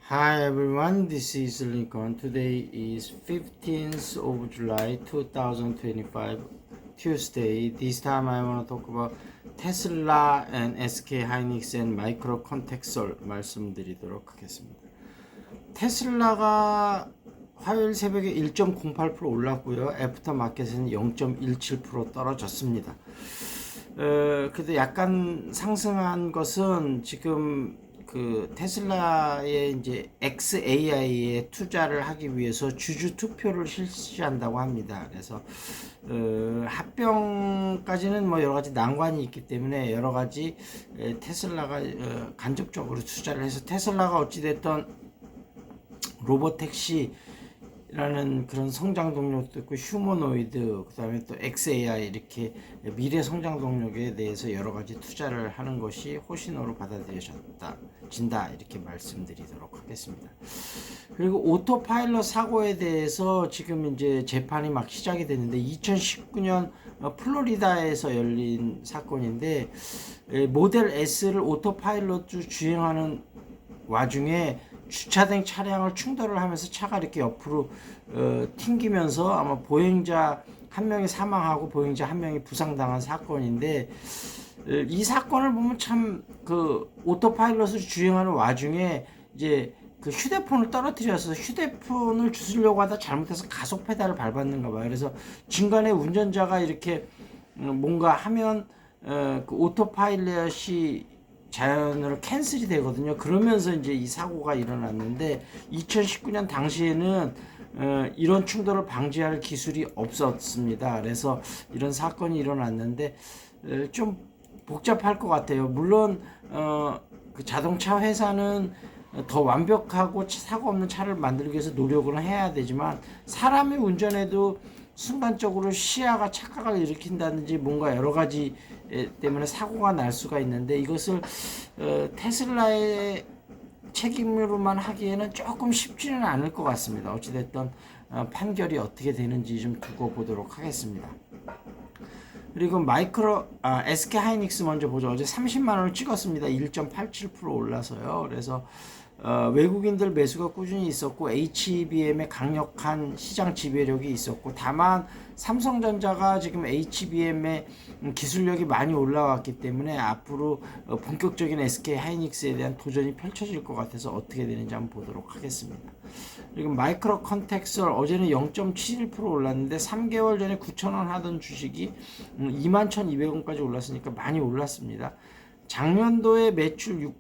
Hi everyone, this is Lincoln. Today is 15th of July 2025, Tuesday. This time I want to talk about Tesla and SK Hynix and Micro Contextual 말씀드리도록 하겠습니다. 테슬라가 화요일 새벽에 1.08% 올랐고요. 애프터 마켓은 0.17% 떨어졌습니다. 그래도 약간 상승한 것은 지금 그 테슬라의 이제 XAI에 투자를 하기 위해서 주주 투표를 실시한다고 합니다. 그래서 합병까지는 뭐 여러 가지 난관이 있기 때문에 여러 가지 테슬라가 간접적으로 투자를 해서 테슬라가 어찌됐던 로보택시 라는 그런 성장 동력도 있고 휴머노이드 그다음에 또 XAI 이렇게 미래 성장 동력에 대해서 여러 가지 투자를 하는 것이 호신호로 받아들여진다 이렇게 말씀드리도록 하겠습니다. 그리고 오토파일럿 사고에 대해서 지금 이제 재판이 막 시작이 됐는데 2019년 플로리다에서 열린 사건인데 모델 S를 오토파일럿으로 주행하는 와중에 주차된 차량을 충돌을 하면서 차가 이렇게 옆으로 튕기면서 아마 보행자 한 명이 사망하고 보행자 한 명이 부상당한 사건인데 이 사건을 보면 참 그 오토파일럿을 주행하는 와중에 이제 그 휴대폰을 떨어뜨려서 휴대폰을 주우려고 하다 잘못해서 가속 페달을 밟았는가 봐요. 그래서 중간에 운전자가 이렇게 뭔가 하면 그 오토파일럿이 자연으로 캔슬이 되거든요. 그러면서 이제 이 사고가 일어났는데 2019년 당시에는 이런 충돌을 방지할 기술이 없었습니다. 그래서 이런 사건이 일어났는데 좀 복잡할 것 같아요. 물론 그 자동차 회사는 더 완벽하고 사고 없는 차를 만들기 위해서 노력을 해야 되지만 사람이 운전해도 순간적으로 시야가 착각을 일으킨다든지 뭔가 여러 가지 때문에 사고가 날 수가 있는데 이것을 테슬라의 책임으로만 하기에는 조금 쉽지는 않을 것 같습니다. 어찌됐든 판결이 어떻게 되는지 좀 두고 보도록 하겠습니다. 그리고 SK 하이닉스 먼저 보죠. 어제 30만 원을 찍었습니다. 1.87% 올라서요. 그래서 외국인들 매수가 꾸준히 있었고 HBM의 강력한 시장 지배력이 있었고 다만 삼성전자가 지금 HBM의 기술력이 많이 올라왔기 때문에 앞으로 본격적인 SK 하이닉스에 대한 도전이 펼쳐질 것 같아서 어떻게 되는지 한번 보도록 하겠습니다. 그리고 마이크로 컨텍스얼 어제는 0.71% 올랐는데 3개월 전에 9,000원 하던 주식이 21,200원까지 올랐으니까 많이 올랐습니다. 작년도에 매출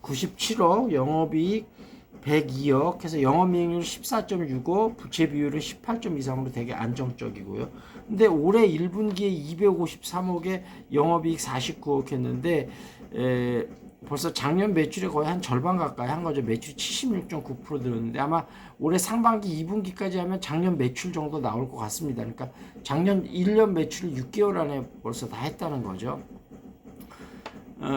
697억, 영업이익 102억 해서 영업이익률 14.65, 부채 비율은 18.23으로 되게 안정적이고요. 근데 올해 1분기에 253억에 영업이익 49억 했는데 벌써 작년 매출의 거의 한 절반 가까이 한 거죠. 매출이 76.9% 늘었는데 아마 올해 상반기 2분기까지 하면 작년 매출 정도 나올 것 같습니다. 그러니까 작년 1년 매출을 6개월 안에 벌써 다 했다는 거죠.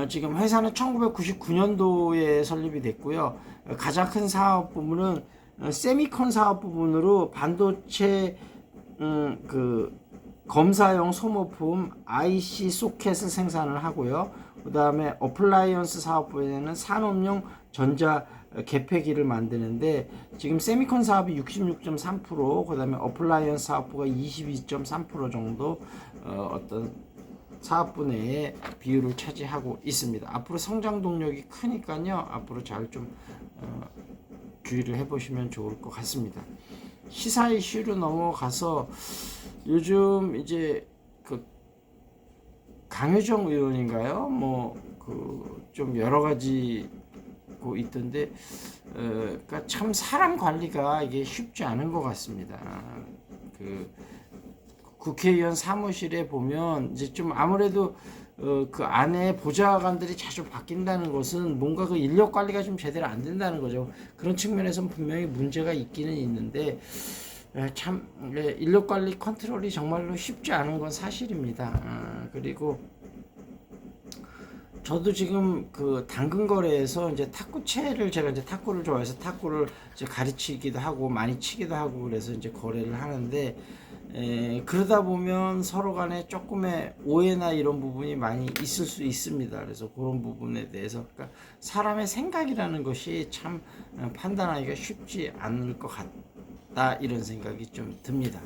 지금 회사는 1999년도에 설립이 됐고요. 가장 큰 사업 부문은 세미콘 사업 부문으로 반도체 그 검사용 소모품 IC 소켓을 생산을 하고요. 그 다음에 어플라이언스 사업부에는 산업용 전자 개폐기를 만드는데 지금 세미콘 사업이 66.3%, 그 다음에 어플라이언스 사업부가 22.3% 정도 어떤 사업부 내에 비율을 차지하고 있습니다. 앞으로 성장 동력이 크니까요. 앞으로 잘 좀 주의를 해보시면 좋을 것 같습니다. 시사 이슈로 넘어가서 요즘 이제 그 강효정 의원인가요? 뭐 그 좀 여러 가지 고 있던데, 그러니까 참 사람 관리가 이게 쉽지 않은 것 같습니다. 그 국회의원 사무실에 보면 이제 좀 아무래도 그 안에 보좌관들이 자주 바뀐다는 것은 뭔가 그 인력 관리가 좀 제대로 안 된다는 거죠. 그런 측면에서는 분명히 문제가 있기는 있는데 참 인력 관리 컨트롤이 정말로 쉽지 않은 건 사실입니다. 그리고 저도 지금 그 당근 거래에서 이제 탁구채를 제가 이제 탁구를 좋아해서 탁구를 이제 가르치기도 하고 많이 치기도 하고 그래서 이제 거래를 하는데 그러다 보면 서로 간에 조금의 오해나 이런 부분이 많이 있을 수 있습니다. 그래서 그런 부분에 대해서 그러니까 사람의 생각이라는 것이 참 판단하기가 쉽지 않을 것 같다 이런 생각이 좀 듭니다.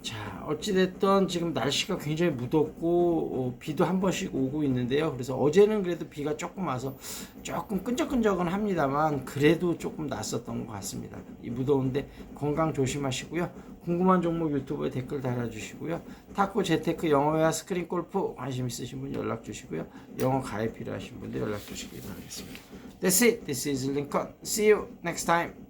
자, 어찌됐든 지금 날씨가 굉장히 무덥고 비도 한 번씩 오고 있는데요. 그래서 어제는 그래도 비가 조금 와서 조금 끈적끈적은 합니다만 그래도 조금 났었던 것 같습니다. 이 무더운데 건강 조심하시고요. 궁금한 종목 유튜브에 댓글 달아주시고요. 탁구, 재테크, 영어회화, 스크린 골프 관심 있으신 분 연락 주시고요. 영어 가입 필요하신 분들 연락 주시기 바라겠습니다. That's it. This is Lincoln. See you next time.